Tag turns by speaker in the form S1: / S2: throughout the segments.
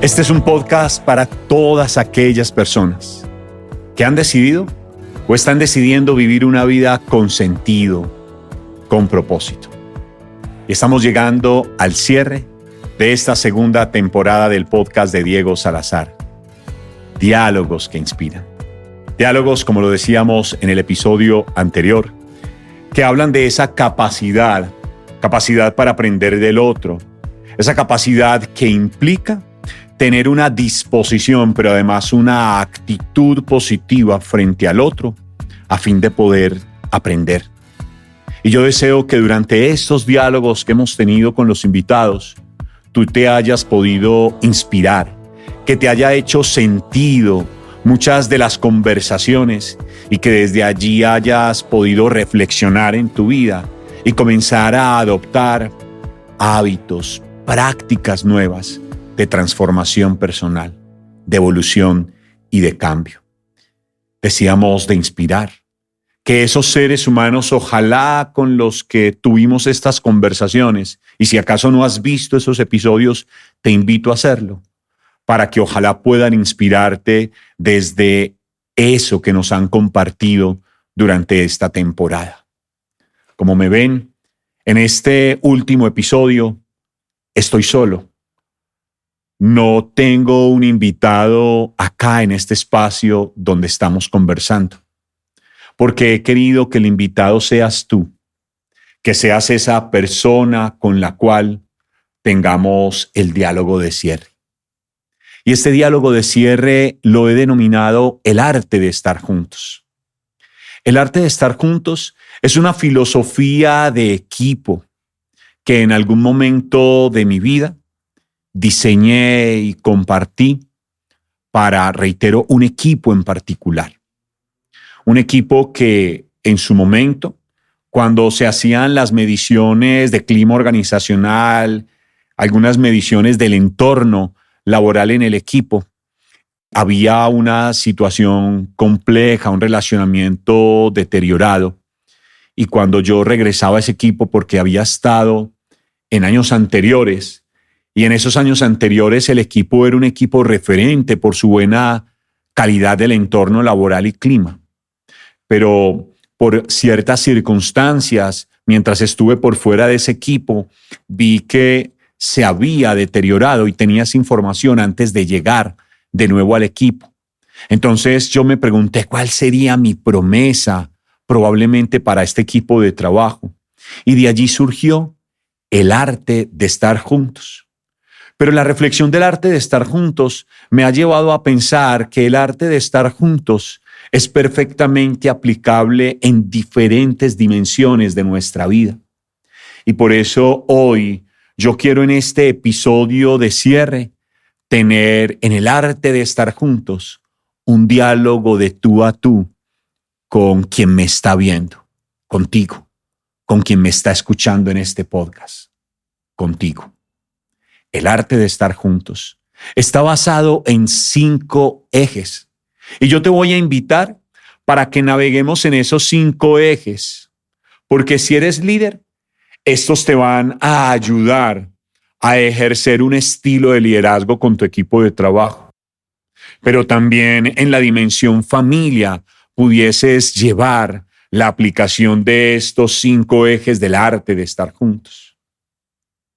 S1: Este es un podcast para todas aquellas personas que han decidido o están decidiendo vivir una vida con sentido, con propósito. Y estamos llegando al cierre de esta segunda temporada del podcast de Diego Salazar. Diálogos que inspiran. Diálogos, como lo decíamos en el episodio anterior, que hablan de esa capacidad para aprender del otro, esa capacidad que implica tener una disposición, pero además una actitud positiva frente al otro, a fin de poder aprender. Y yo deseo que durante estos diálogos que hemos tenido con los invitados, tú te hayas podido inspirar, que te haya hecho sentido muchas de las conversaciones y que desde allí hayas podido reflexionar en tu vida y comenzar a adoptar hábitos, prácticas nuevas de transformación personal, de evolución y de cambio. Decíamos de inspirar, que esos seres humanos, ojalá con los que tuvimos estas conversaciones, y si acaso no has visto esos episodios, te invito a hacerlo, para que ojalá puedan inspirarte desde eso que nos han compartido durante esta temporada. Como me ven, en este último episodio estoy solo. No tengo un invitado acá en este espacio donde estamos conversando, porque he querido que el invitado seas tú, que seas esa persona con la cual tengamos el diálogo de cierre. Y este diálogo de cierre lo he denominado el arte de estar juntos. El arte de estar juntos es una filosofía de equipo que en algún momento de mi vida diseñé y compartí para, reitero, un equipo en particular. Un equipo que en su momento, cuando se hacían las mediciones de clima organizacional, algunas mediciones del entorno laboral en el equipo, había una situación compleja, un relacionamiento deteriorado. Y cuando yo regresaba a ese equipo, porque había estado en años anteriores, y en esos años anteriores el equipo era un equipo referente por su buena calidad del entorno laboral y clima. Pero por ciertas circunstancias, mientras estuve por fuera de ese equipo, vi que se había deteriorado y tenía esa información antes de llegar de nuevo al equipo. Entonces yo me pregunté cuál sería mi promesa probablemente para este equipo de trabajo. Y de allí surgió el arte de estar juntos. Pero la reflexión del arte de estar juntos me ha llevado a pensar que el arte de estar juntos es perfectamente aplicable en diferentes dimensiones de nuestra vida. Y por eso hoy yo quiero en este episodio de cierre tener en el arte de estar juntos un diálogo de tú a tú con quien me está viendo, contigo, con quien me está escuchando en este podcast, contigo. El arte de estar juntos está basado en 5 ejes. Y yo te voy a invitar para que naveguemos en esos 5 ejes. Porque si eres líder, estos te van a ayudar a ejercer un estilo de liderazgo con tu equipo de trabajo. Pero también en la dimensión familia pudieses llevar la aplicación de estos 5 ejes del arte de estar juntos.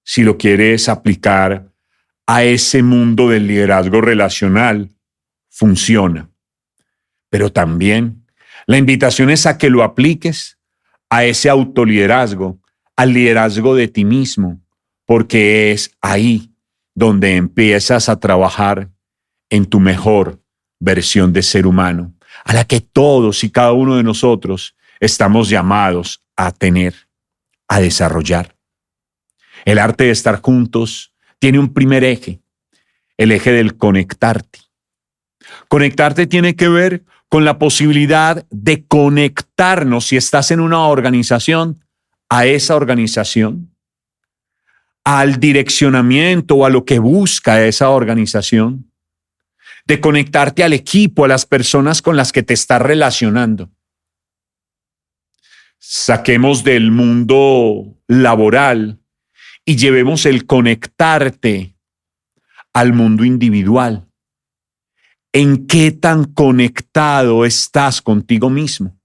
S1: Si lo quieres aplicar a ese mundo del liderazgo relacional, funciona. Pero también la invitación es a que lo apliques a ese autoliderazgo, al liderazgo de ti mismo, porque es ahí donde empiezas a trabajar en tu mejor versión de ser humano, a la que todos y cada uno de nosotros estamos llamados a tener, a desarrollar. El arte de estar juntos tiene un primer eje, el eje del conectarte. Conectarte tiene que ver con la posibilidad de conectarnos, si estás en una organización, a esa organización, al direccionamiento o a lo que busca esa organización, de conectarte al equipo, a las personas con las que te estás relacionando. Saquemos del mundo laboral y llevemos el conectarte al mundo individual. ¿En qué tan conectado estás contigo mismo?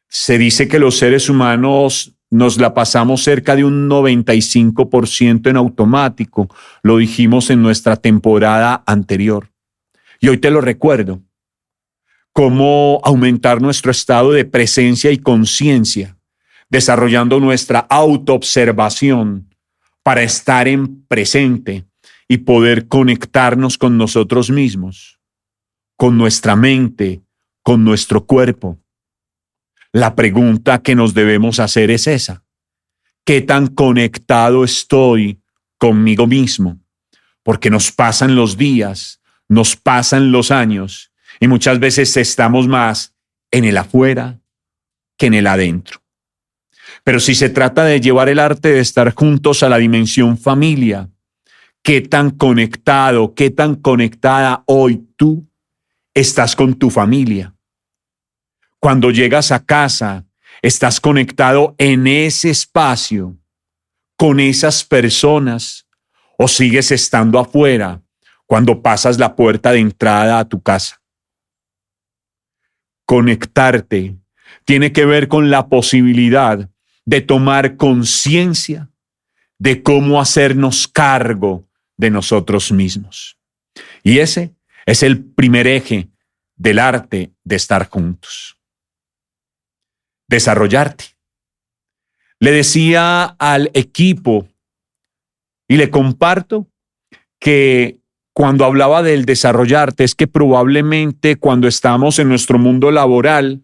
S1: Se dice que los seres humanos nos la pasamos cerca de un 95% en automático. Lo dijimos en nuestra temporada anterior. Y hoy te lo recuerdo. Cómo aumentar nuestro estado de presencia y conciencia, desarrollando nuestra autoobservación para estar en presente y poder conectarnos con nosotros mismos, con nuestra mente, con nuestro cuerpo. La pregunta que nos debemos hacer es esa: ¿qué tan conectado estoy conmigo mismo? Porque nos pasan los días, nos pasan los años y muchas veces estamos más en el afuera que en el adentro. Pero si se trata de llevar el arte de estar juntos a la dimensión familia, ¿qué tan conectado, qué tan conectada hoy tú estás con tu familia? Cuando llegas a casa, ¿estás conectado en ese espacio con esas personas o sigues estando afuera cuando pasas la puerta de entrada a tu casa? Conectarte tiene que ver con la posibilidad de tomar conciencia de cómo hacernos cargo de nosotros mismos. Y ese es el primer eje del arte de estar juntos. Desarrollarte. Le decía al equipo y le comparto que cuando hablaba del desarrollarte es que probablemente cuando estamos en nuestro mundo laboral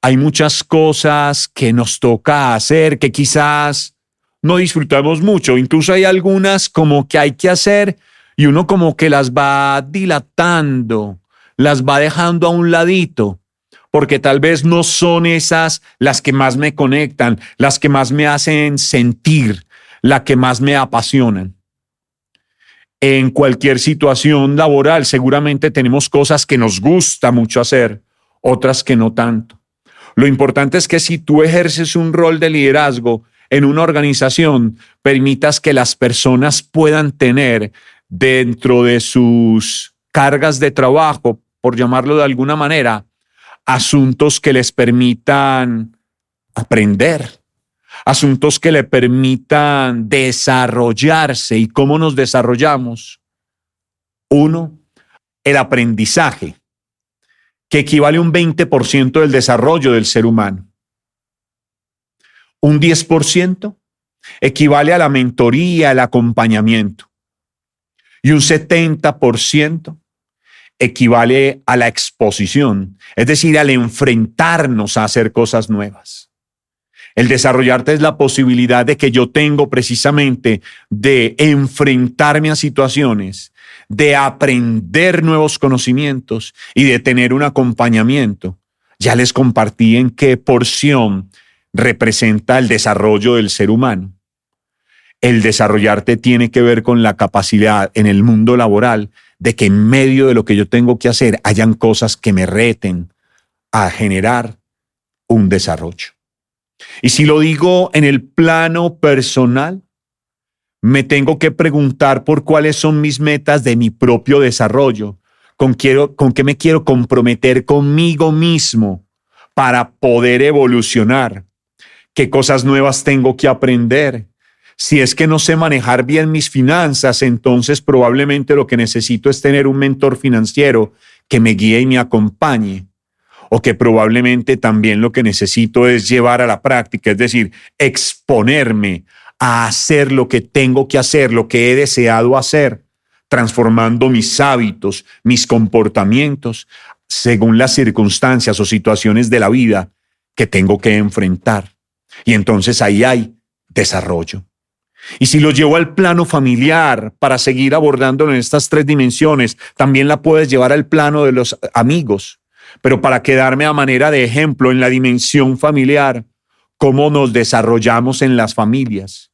S1: hay muchas cosas que nos toca hacer que quizás no disfrutamos mucho. Incluso hay algunas como que hay que hacer y uno como que las va dilatando, las va dejando a un ladito, porque tal vez no son esas las que más me conectan, las que más me hacen sentir, las que más me apasionan. En cualquier situación laboral seguramente tenemos cosas que nos gusta mucho hacer, otras que no tanto. Lo importante es que si tú ejerces un rol de liderazgo en una organización, permitas que las personas puedan tener dentro de sus cargas de trabajo, por llamarlo de alguna manera, asuntos que les permitan aprender, asuntos que le permitan desarrollarse. ¿Y cómo nos desarrollamos? Uno, el aprendizaje, que equivale a un 20% del desarrollo del ser humano. Un 10% equivale a la mentoría, el acompañamiento. Y un 70% equivale a la exposición, es decir, al enfrentarnos a hacer cosas nuevas. El desarrollarte es la posibilidad de que yo tengo precisamente de enfrentarme a situaciones, de aprender nuevos conocimientos y de tener un acompañamiento. Ya les compartí en qué porción representa el desarrollo del ser humano. El desarrollarte tiene que ver con la capacidad en el mundo laboral de que en medio de lo que yo tengo que hacer hayan cosas que me reten a generar un desarrollo. Y si lo digo en el plano personal, me tengo que preguntar por cuáles son mis metas de mi propio desarrollo, con qué me quiero comprometer conmigo mismo para poder evolucionar, qué cosas nuevas tengo que aprender. Si es que no sé manejar bien mis finanzas, entonces probablemente lo que necesito es tener un mentor financiero que me guíe y me acompañe. O que probablemente también lo que necesito es llevar a la práctica, es decir, exponerme a hacer lo que tengo que hacer, lo que he deseado hacer, transformando mis hábitos, mis comportamientos, según las circunstancias o situaciones de la vida que tengo que enfrentar. Y entonces ahí hay desarrollo. Y si lo llevo al plano familiar para seguir abordándolo en estas tres dimensiones, también la puedes llevar al plano de los amigos. Pero para quedarme a manera de ejemplo en la dimensión familiar, cómo nos desarrollamos en las familias,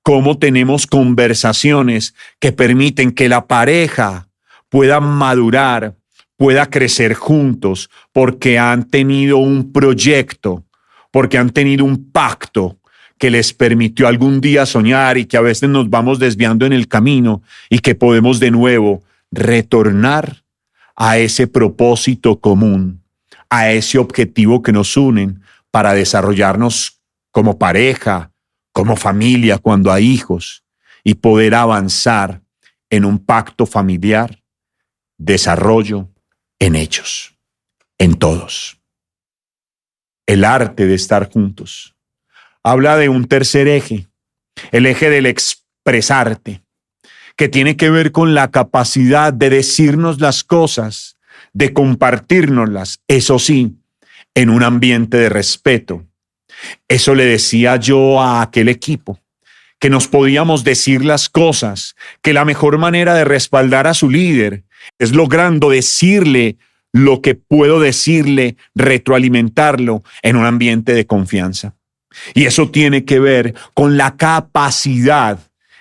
S1: cómo tenemos conversaciones que permiten que la pareja pueda madurar, pueda crecer juntos, porque han tenido un proyecto, porque han tenido un pacto que les permitió algún día soñar y que a veces nos vamos desviando en el camino y que podemos de nuevo retornar a ese propósito común, a ese objetivo que nos unen para desarrollarnos como pareja, como familia, cuando hay hijos, y poder avanzar en un pacto familiar, desarrollo en hechos, en todos. El arte de estar juntos. Habla de un tercer eje, el eje del expresarte, que tiene que ver con la capacidad de decirnos las cosas, de compartírnoslas, eso sí, en un ambiente de respeto. Eso le decía yo a aquel equipo, que nos podíamos decir las cosas, que la mejor manera de respaldar a su líder es logrando decirle lo que puedo decirle, retroalimentarlo en un ambiente de confianza. Y eso tiene que ver con la capacidad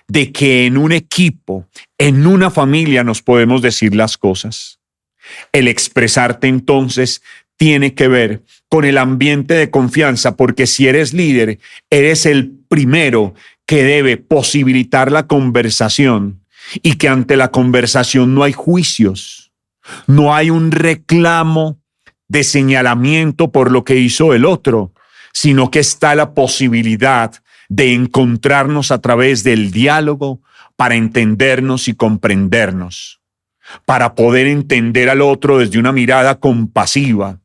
S1: de que en un equipo, en una familia nos podemos decir las cosas. El expresarte entonces tiene que ver con el ambiente de confianza, porque si eres líder, eres el primero que debe posibilitar la conversación y que ante la conversación no hay juicios, no hay un reclamo de señalamiento por lo que hizo el otro, sino que está la posibilidad de encontrarnos a través del diálogo para entendernos y comprendernos, para poder entender al otro desde una mirada compasiva,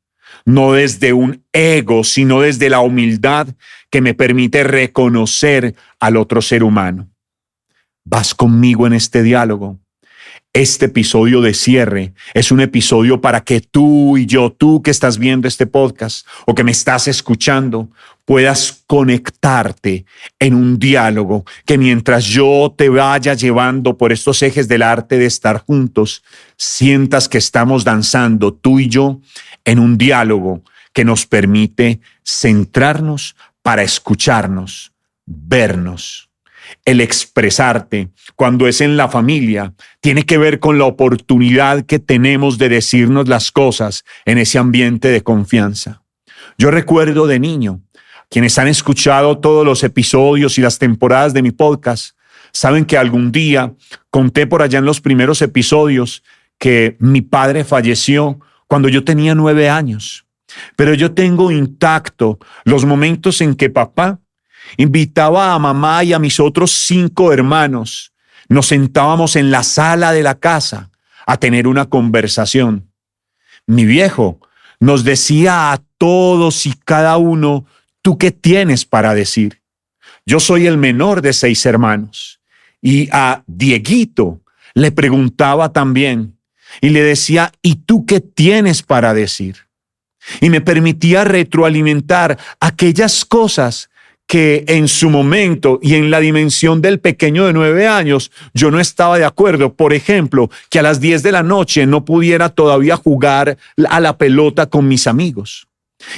S1: no desde un ego, sino desde la humildad que me permite reconocer al otro ser humano. ¿Vas conmigo en este diálogo? Este episodio de cierre es un episodio para que tú y yo, tú que estás viendo este podcast o que me estás escuchando, puedas conectarte en un diálogo que mientras yo te vaya llevando por estos ejes del arte de estar juntos, sientas que estamos danzando tú y yo en un diálogo que nos permite centrarnos para escucharnos, vernos. El expresarte, cuando es en la familia, tiene que ver con la oportunidad que tenemos de decirnos las cosas en ese ambiente de confianza. Yo recuerdo de niño, quienes han escuchado todos los episodios y las temporadas de mi podcast, saben que algún día conté por allá en los primeros episodios que mi padre falleció cuando yo tenía 9 años. Pero yo tengo intacto los momentos en que papá invitaba a mamá y a mis otros 5 hermanos. Nos sentábamos en la sala de la casa a tener una conversación. Mi viejo nos decía a todos y cada uno, ¿tú qué tienes para decir? Yo soy el menor de 6 hermanos. Y a Dieguito le preguntaba también y le decía, ¿y tú qué tienes para decir? Y me permitía retroalimentar aquellas cosas que en su momento y en la dimensión del pequeño de 9 años yo no estaba de acuerdo. Por ejemplo, que a las 10 de la noche no pudiera todavía jugar a la pelota con mis amigos.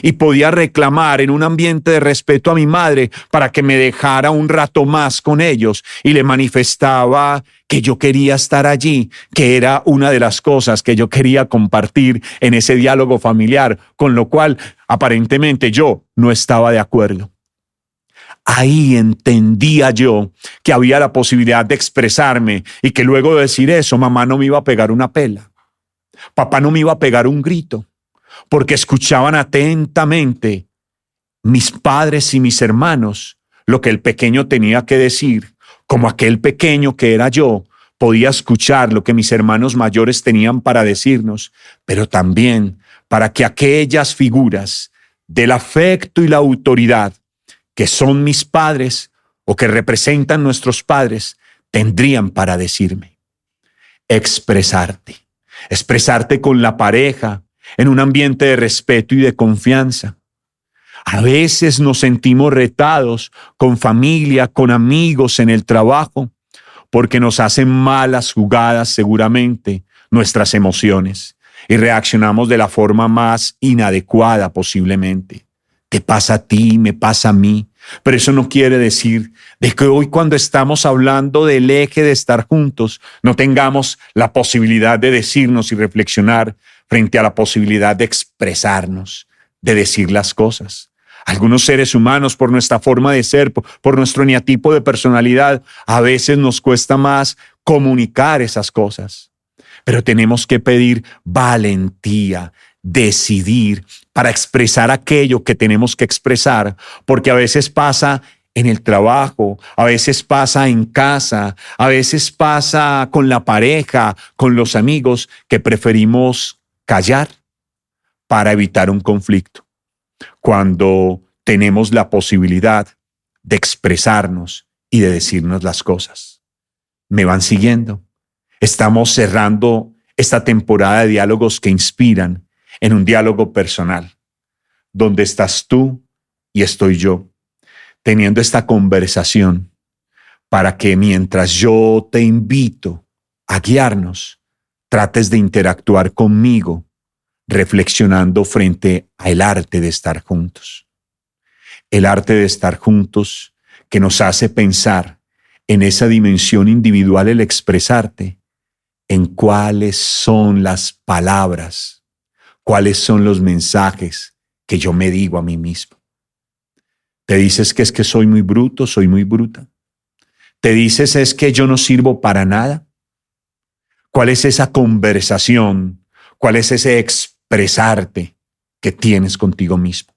S1: Y podía reclamar en un ambiente de respeto a mi madre para que me dejara un rato más con ellos. Y le manifestaba que yo quería estar allí, que era una de las cosas que yo quería compartir en ese diálogo familiar, con lo cual aparentemente yo no estaba de acuerdo. Ahí entendía yo que había la posibilidad de expresarme y que luego de decir eso, mamá no me iba a pegar una pela. Papá no me iba a pegar un grito, porque escuchaban atentamente mis padres y mis hermanos lo que el pequeño tenía que decir, como aquel pequeño que era yo podía escuchar lo que mis hermanos mayores tenían para decirnos, pero también para que aquellas figuras del afecto y la autoridad que son mis padres o que representan nuestros padres, tendrían para decirme. Expresarte con la pareja en un ambiente de respeto y de confianza. A veces nos sentimos retados con familia, con amigos en el trabajo, porque nos hacen malas jugadas seguramente nuestras emociones y reaccionamos de la forma más inadecuada posiblemente. Te pasa a ti, me pasa a mí. Pero eso no quiere decir de que hoy, cuando estamos hablando del eje de estar juntos, no tengamos la posibilidad de decirnos y reflexionar frente a la posibilidad de expresarnos, de decir las cosas. Algunos seres humanos, por nuestra forma de ser, por nuestro eneatipo de personalidad, a veces nos cuesta más comunicar esas cosas. Pero tenemos que pedir valentía, decidir para expresar aquello que tenemos que expresar, porque a veces pasa en el trabajo, a veces pasa en casa, a veces pasa con la pareja, con los amigos, que preferimos callar para evitar un conflicto, cuando tenemos la posibilidad de expresarnos y de decirnos las cosas. ¿Me van siguiendo? Estamos cerrando esta temporada de diálogos que inspiran en un diálogo personal, donde estás tú y estoy yo, teniendo esta conversación para que mientras yo te invito a guiarnos, trates de interactuar conmigo, reflexionando frente al arte de estar juntos. El arte de estar juntos que nos hace pensar en esa dimensión individual, el expresarte, en cuáles son las palabras, cuáles son los mensajes que yo me digo a mí mismo. ¿Te dices que es que soy muy bruto, soy muy bruta? ¿Te dices es que yo no sirvo para nada? ¿Cuál es esa conversación? ¿Cuál es ese expresarte que tienes contigo mismo?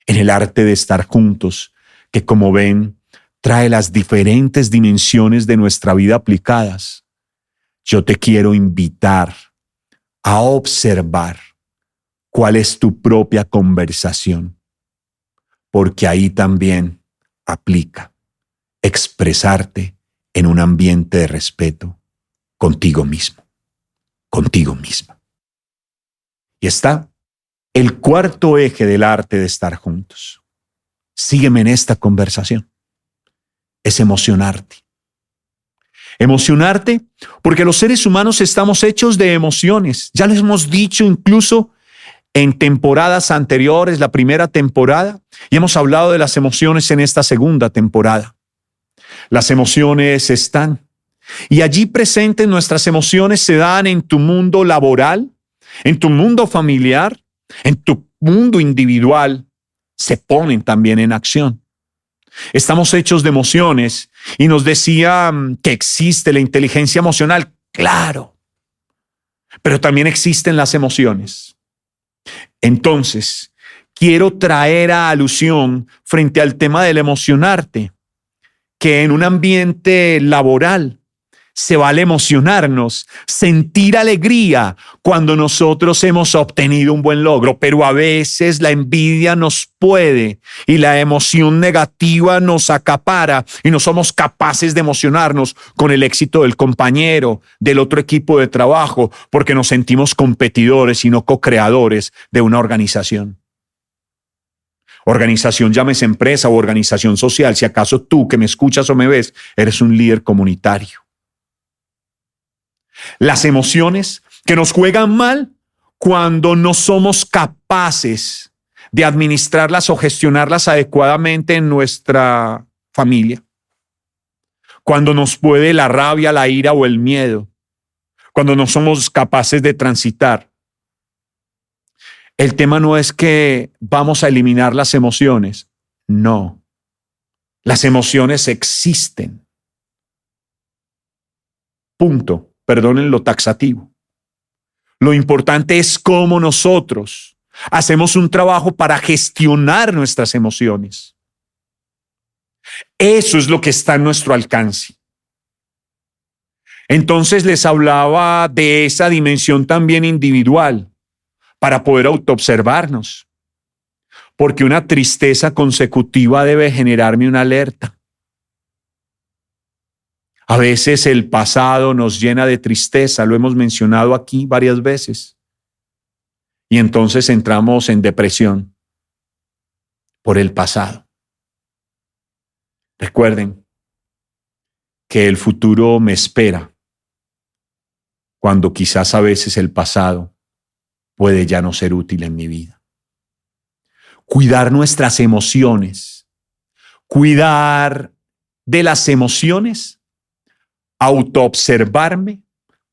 S1: En el arte de estar juntos, que como ven, trae las diferentes dimensiones de nuestra vida aplicadas, yo te quiero invitar a observar cuál es tu propia conversación, porque ahí también aplica expresarte en un ambiente de respeto contigo mismo, contigo misma. Y está el cuarto eje del arte de estar juntos. Sígueme en esta conversación. Es emocionarte. Emocionarte porque los seres humanos estamos hechos de emociones. Ya les hemos dicho incluso en temporadas anteriores, la primera temporada, y hemos hablado de las emociones en esta segunda temporada. Las emociones están. Y allí presentes nuestras emociones se dan en tu mundo laboral, en tu mundo familiar, en tu mundo individual, se ponen también en acción. Estamos hechos de emociones y nos decía que existe la inteligencia emocional. Claro, pero también existen las emociones. Entonces, quiero traer a alusión frente al tema del emocionarte, que en un ambiente laboral se vale emocionarnos, sentir alegría cuando nosotros hemos obtenido un buen logro, pero a veces la envidia nos puede y la emoción negativa nos acapara y no somos capaces de emocionarnos con el éxito del compañero, del otro equipo de trabajo, porque nos sentimos competidores y no co-creadores de una organización. Organización, llámese empresa o organización social, si acaso tú que me escuchas o me ves, eres un líder comunitario. Las emociones que nos juegan mal cuando no somos capaces de administrarlas o gestionarlas adecuadamente en nuestra familia. Cuando nos puede la rabia, la ira o el miedo. Cuando no somos capaces de transitar. El tema no es que vamos a eliminar las emociones. No. Las emociones existen. Punto. Perdonen lo taxativo. Lo importante es cómo nosotros hacemos un trabajo para gestionar nuestras emociones. Eso es lo que está en nuestro alcance. Entonces les hablaba de esa dimensión también individual para poder autoobservarnos. Porque una tristeza consecutiva debe generarme una alerta. A veces el pasado nos llena de tristeza, lo hemos mencionado aquí varias veces. Y entonces entramos en depresión por el pasado. Recuerden que el futuro me espera cuando quizás a veces el pasado puede ya no ser útil en mi vida. Cuidar nuestras emociones, cuidar de las emociones, autoobservarme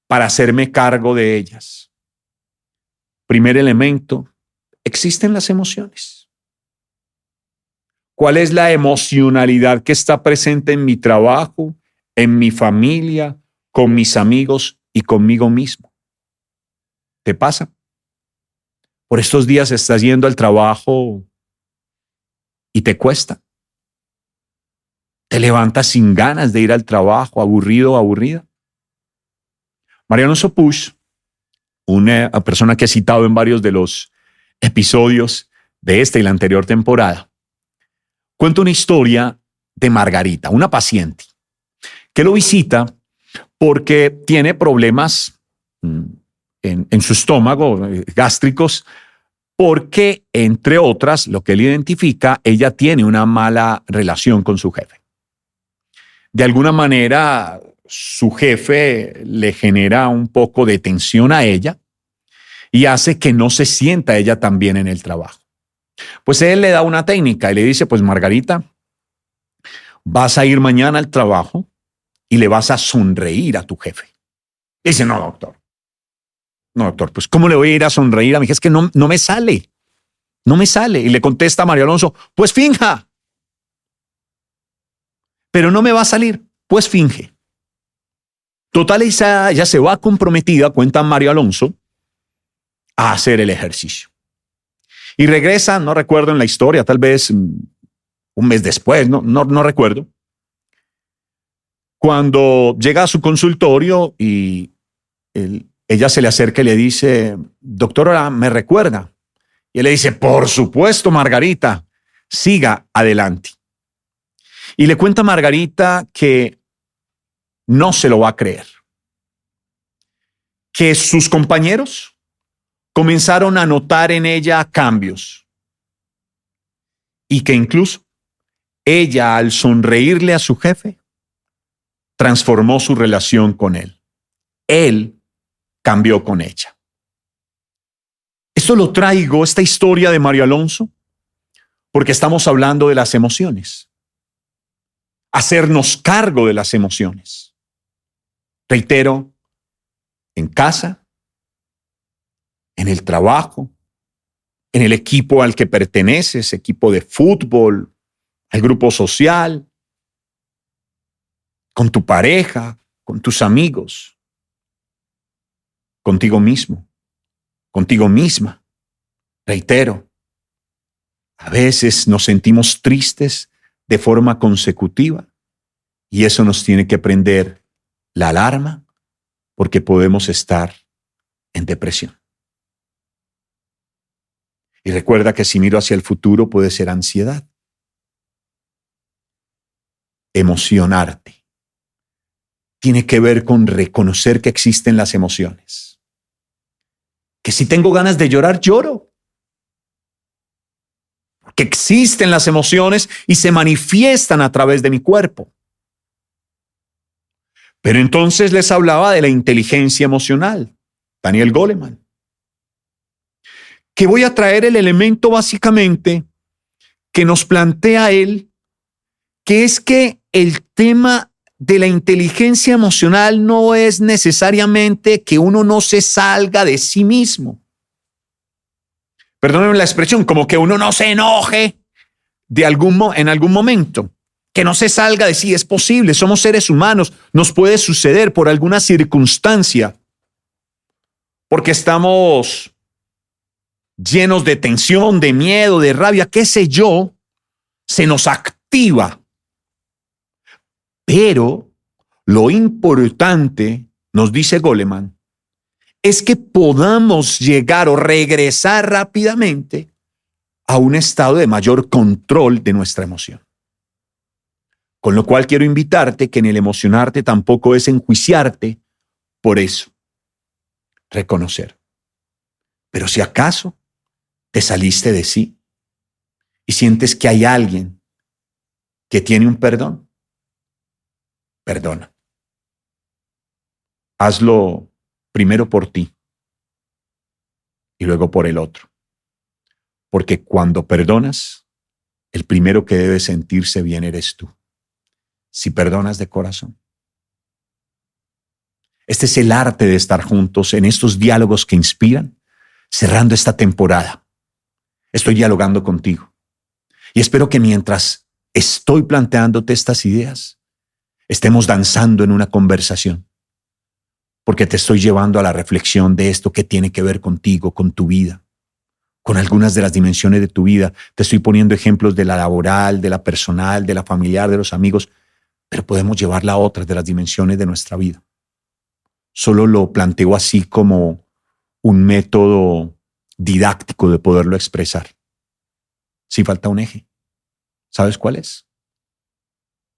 S1: para hacerme cargo de ellas. Primer elemento, existen las emociones. ¿Cuál es la emocionalidad que está presente en mi trabajo, en mi familia, con mis amigos y conmigo mismo? ¿Te pasa? Por estos días estás yendo al trabajo y te cuesta. Te levantas sin ganas de ir al trabajo, aburrido o aburrida. María Alonso Puig, una persona que he citado en varios de los episodios de esta y la anterior temporada, cuenta una historia de Margarita, una paciente, que lo visita porque tiene problemas en su estómago, gástricos, porque, entre otras, lo que él identifica, ella tiene una mala relación con su jefe. De alguna manera, su jefe le genera un poco de tensión a ella y hace que no se sienta ella tan bien en el trabajo. Pues él le da una técnica y le dice, pues Margarita, vas a ir mañana al trabajo y le vas a sonreír a tu jefe. Dice, no, doctor. No, doctor, pues ¿cómo le voy a ir a sonreír a mi jefe? Es que no me sale. No me sale. Y le contesta a María Alonso, pues finja. Pero no me va a salir, pues finge. Total, ella se va comprometida, cuenta María Alonso, a hacer el ejercicio. Y regresa, no recuerdo en la historia, tal vez un mes después, no recuerdo, cuando llega a su consultorio y ella se le acerca y le dice, doctora, ¿me recuerda? Y él le dice, por supuesto, Margarita, siga adelante. Y le cuenta a Margarita que no se lo va a creer, que sus compañeros comenzaron a notar en ella cambios y que incluso ella, al sonreírle a su jefe, transformó su relación con él. Él cambió con ella. Esto lo traigo, esta historia de María Alonso, porque estamos hablando de las emociones. Hacernos cargo de las emociones. Reitero, en casa, en el trabajo, en el equipo al que perteneces, equipo de fútbol, al grupo social, con tu pareja, con tus amigos, contigo mismo, contigo misma. Reitero, a veces nos sentimos tristes de forma consecutiva y eso nos tiene que prender la alarma porque podemos estar en depresión. Y recuerda que si miro hacia el futuro puede ser ansiedad. Emocionarte tiene que ver con reconocer que existen las emociones. Que si tengo ganas de llorar, lloro. Que existen las emociones y se manifiestan a través de mi cuerpo. Pero entonces les hablaba de la inteligencia emocional, Daniel Goleman. Que voy a traer el elemento básicamente que nos plantea él, que es que el tema de la inteligencia emocional no es necesariamente que uno no se salga de sí mismo. Perdónenme la expresión, como que uno no se enoje en algún momento, que no se salga de sí, es posible, somos seres humanos, nos puede suceder por alguna circunstancia, porque estamos llenos de tensión, de miedo, de rabia, qué sé yo, se nos activa. Pero lo importante, nos dice Goleman, es que podamos llegar o regresar rápidamente a un estado de mayor control de nuestra emoción. Con lo cual quiero invitarte que en el emocionarte tampoco es enjuiciarte por eso. Reconocer. Pero si acaso te saliste de sí y sientes que hay alguien que tiene un perdón, perdona. Hazlo primero por ti y luego por el otro. Porque cuando perdonas, el primero que debe sentirse bien eres tú. Si perdonas de corazón. Este es el arte de estar juntos en estos diálogos que inspiran, cerrando esta temporada. Estoy dialogando contigo. Y espero que mientras estoy planteándote estas ideas, estemos danzando en una conversación, porque te estoy llevando a la reflexión de esto que tiene que ver contigo, con tu vida, con algunas de las dimensiones de tu vida. Te estoy poniendo ejemplos de la laboral, de la personal, de la familiar, de los amigos, pero podemos llevarla a otras de las dimensiones de nuestra vida. Solo lo planteo así como un método didáctico de poderlo expresar. Sí falta un eje. ¿Sabes cuál es?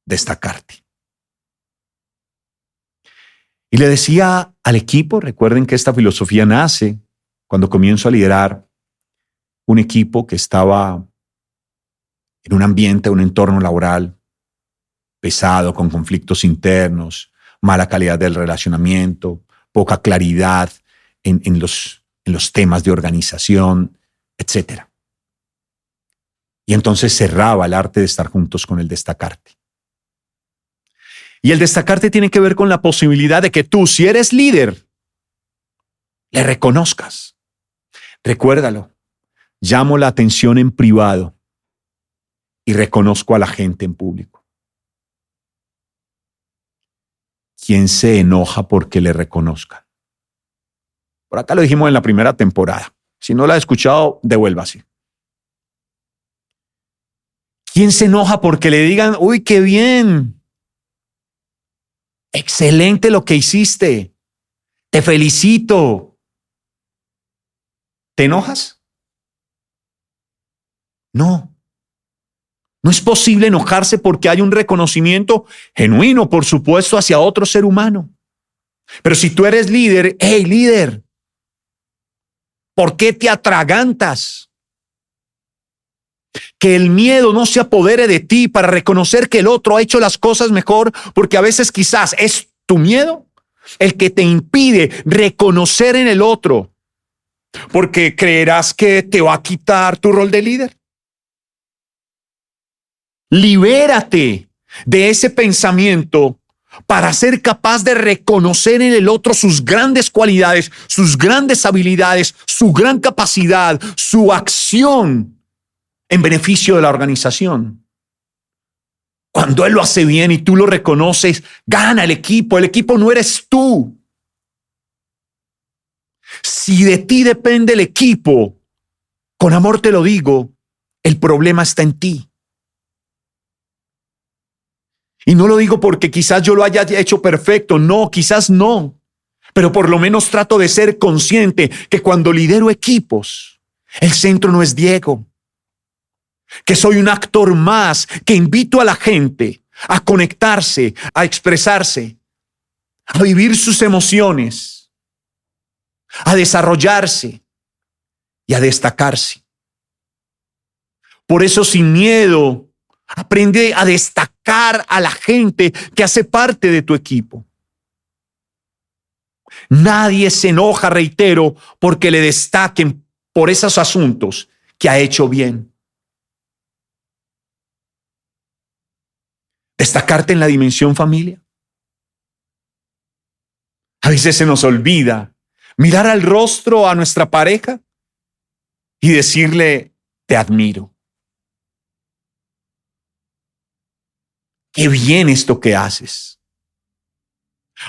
S1: Destacarte. Y le decía al equipo, recuerden que esta filosofía nace cuando comienzo a liderar un equipo que estaba en un ambiente, un entorno laboral pesado, con conflictos internos, mala calidad del relacionamiento, poca claridad en los temas de organización, etc. Y entonces cerraba el arte de estar juntos con el destacarte. Y el destacarte tiene que ver con la posibilidad de que tú, si eres líder, le reconozcas. Recuérdalo, llamo la atención en privado y reconozco a la gente en público. ¿Quién se enoja porque le reconozcan? Por acá lo dijimos en la primera temporada. Si no la ha escuchado, devuélvase. ¿Quién se enoja porque le digan, uy, qué bien, excelente lo que hiciste, te felicito? ¿Te enojas? No. No es posible enojarse porque hay un reconocimiento genuino, por supuesto, hacia otro ser humano. Pero si tú eres líder, hey, líder, ¿por qué te atragantas? Que el miedo no se apodere de ti para reconocer que el otro ha hecho las cosas mejor, porque a veces quizás es tu miedo el que te impide reconocer en el otro, porque creerás que te va a quitar tu rol de líder. Libérate de ese pensamiento para ser capaz de reconocer en el otro sus grandes cualidades, sus grandes habilidades, su gran capacidad, su acción en beneficio de la organización. Cuando él lo hace bien y tú lo reconoces, gana el equipo. El equipo no eres tú. Si de ti depende el equipo, con amor te lo digo, el problema está en ti. Y no lo digo porque quizás yo lo haya hecho perfecto, no, quizás no. Pero por lo menos trato de ser consciente que cuando lidero equipos, el centro no es Diego. Que soy un actor más, que invito a la gente a conectarse, a expresarse, a vivir sus emociones, a desarrollarse y a destacarse. Por eso, sin miedo, aprende a destacar a la gente que hace parte de tu equipo. Nadie se enoja, reitero, porque le destaquen por esos asuntos que ha hecho bien. Destacarte en la dimensión familia. A veces se nos olvida mirar al rostro a nuestra pareja y decirle, te admiro. Qué bien esto que haces.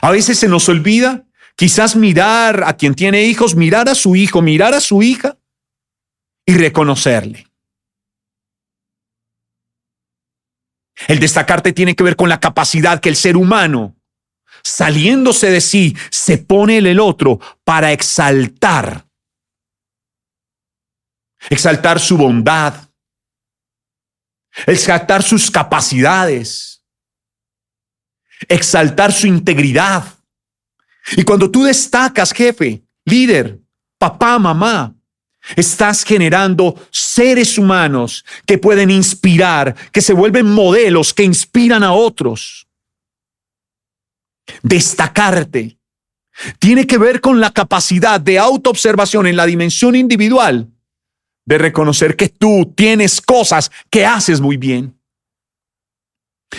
S1: A veces se nos olvida quizás mirar a quien tiene hijos, mirar a su hijo, mirar a su hija y reconocerle. El destacarte tiene que ver con la capacidad que el ser humano, saliéndose de sí, se pone en el otro para exaltar su bondad, exaltar sus capacidades, exaltar su integridad. Y cuando tú destacas, jefe, líder, papá, mamá, estás generando seres humanos que pueden inspirar, que se vuelven modelos, que inspiran a otros. Destacarte tiene que ver con la capacidad de autoobservación en la dimensión individual, de reconocer que tú tienes cosas que haces muy bien,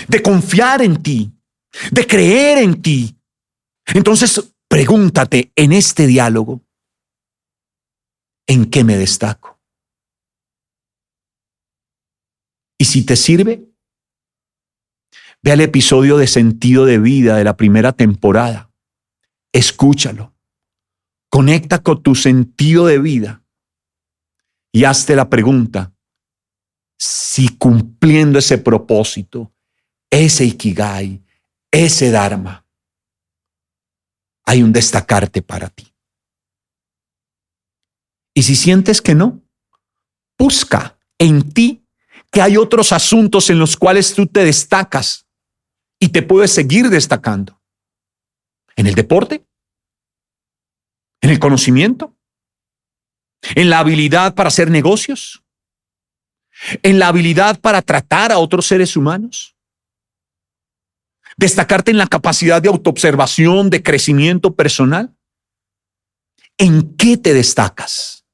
S1: de confiar en ti, de creer en ti. Entonces, pregúntate en este diálogo, ¿en qué me destaco? Y si te sirve, ve al episodio de Sentido de Vida de la primera temporada. Escúchalo. Conecta con tu sentido de vida y hazte la pregunta si cumpliendo ese propósito, ese Ikigai, ese Dharma, hay un destacarte para ti. Y si sientes que no, busca en ti que hay otros asuntos en los cuales tú te destacas y te puedes seguir destacando. En el deporte, en el conocimiento, en la habilidad para hacer negocios, en la habilidad para tratar a otros seres humanos. Destacarte en la capacidad de autoobservación, de crecimiento personal. ¿En qué te destacas?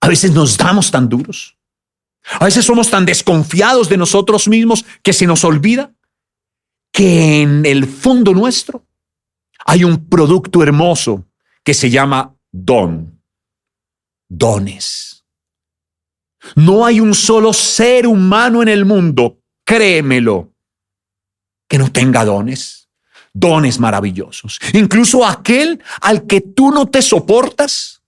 S1: A veces nos damos tan duros. A veces somos tan desconfiados de nosotros mismos que se nos olvida que en el fondo nuestro hay un producto hermoso que se llama dones. No hay un solo ser humano en el mundo, créemelo, que no tenga dones maravillosos. Incluso aquel al que tú no te soportas,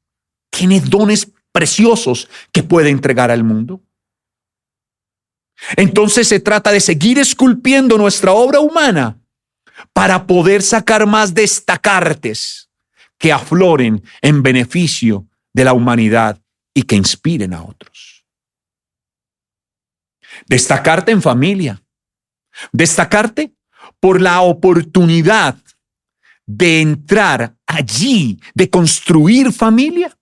S1: tiene dones preciosos que puede entregar al mundo. Entonces se trata de seguir esculpiendo nuestra obra humana para poder sacar más destacartes que afloren en beneficio de la humanidad y que inspiren a otros. Destacarte en familia. Destacarte por la oportunidad de entrar allí, de construir familia.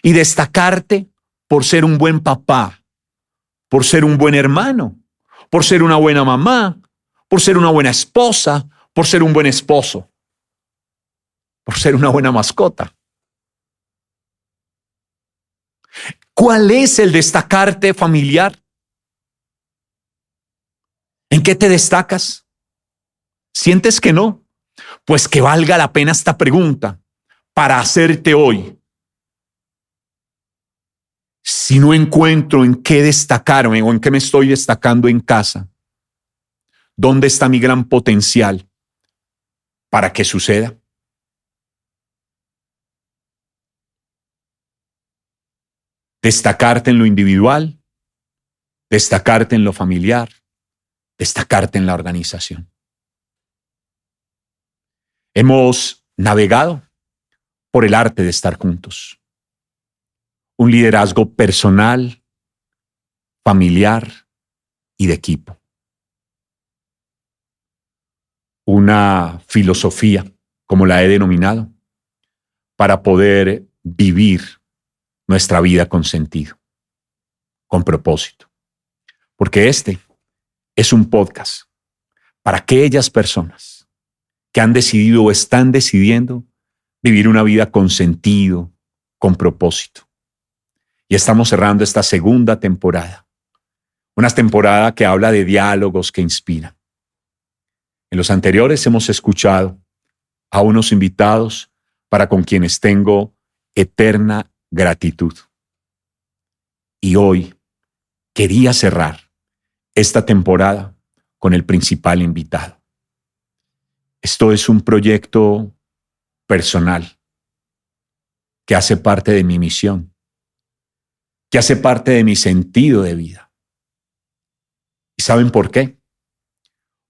S1: Y destacarte por ser un buen papá, por ser un buen hermano, por ser una buena mamá, por ser una buena esposa, por ser un buen esposo, por ser una buena mascota. ¿Cuál es el destacarte familiar? ¿En qué te destacas? ¿Sientes que no? Pues que valga la pena esta pregunta para hacerte hoy. Si no encuentro en qué destacarme o en qué me estoy destacando en casa, ¿dónde está mi gran potencial para que suceda? Destacarte en lo individual, destacarte en lo familiar, destacarte en la organización. Hemos navegado por el arte de estar juntos. Un liderazgo personal, familiar y de equipo. Una filosofía, como la he denominado, para poder vivir nuestra vida con sentido, con propósito. Porque este es un podcast para aquellas personas que han decidido o están decidiendo vivir una vida con sentido, con propósito. Y estamos cerrando esta segunda temporada. Una temporada que habla de diálogos que inspiran. En los anteriores hemos escuchado a unos invitados para con quienes tengo eterna gratitud. Y hoy quería cerrar esta temporada con el principal invitado. Esto es un proyecto personal que hace parte de mi misión, que hace parte de mi sentido de vida. ¿Y saben por qué?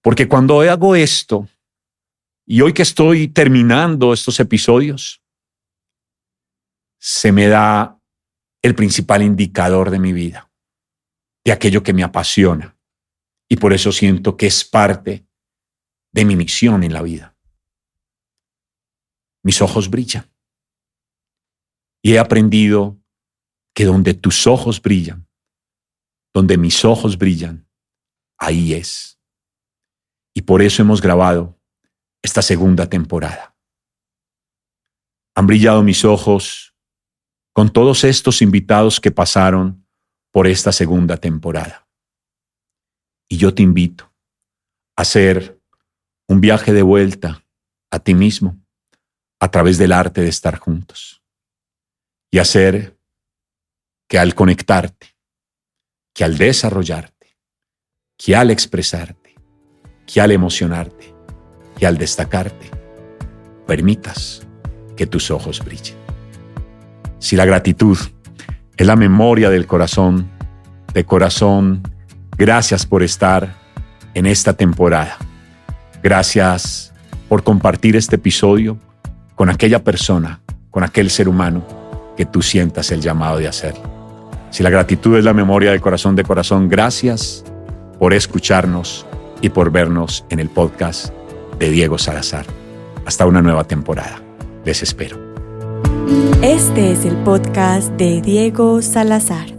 S1: Porque cuando hago esto, y hoy que estoy terminando estos episodios, se me da el principal indicador de mi vida, de aquello que me apasiona. Y por eso siento que es parte de mi misión en la vida. Mis ojos brillan. Y he aprendido que donde tus ojos brillan, donde mis ojos brillan, ahí es. Y por eso hemos grabado esta segunda temporada. Han brillado mis ojos con todos estos invitados que pasaron por esta segunda temporada. Y yo te invito a hacer un viaje de vuelta a ti mismo a través del arte de estar juntos y hacer que al conectarte que al desarrollarte, que al expresarte, que al emocionarte, que al destacarte, permitas que tus ojos brillen. Si la gratitud es la memoria del corazón, de corazón, gracias por estar en esta temporada. Gracias por compartir este episodio con aquella persona, con aquel ser humano que tú sientas el llamado de hacerlo. Si la gratitud es la memoria del corazón, de corazón, gracias por escucharnos y por vernos en el podcast de Diego Salazar. Hasta una nueva temporada. Les espero.
S2: Este es el podcast de Diego Salazar.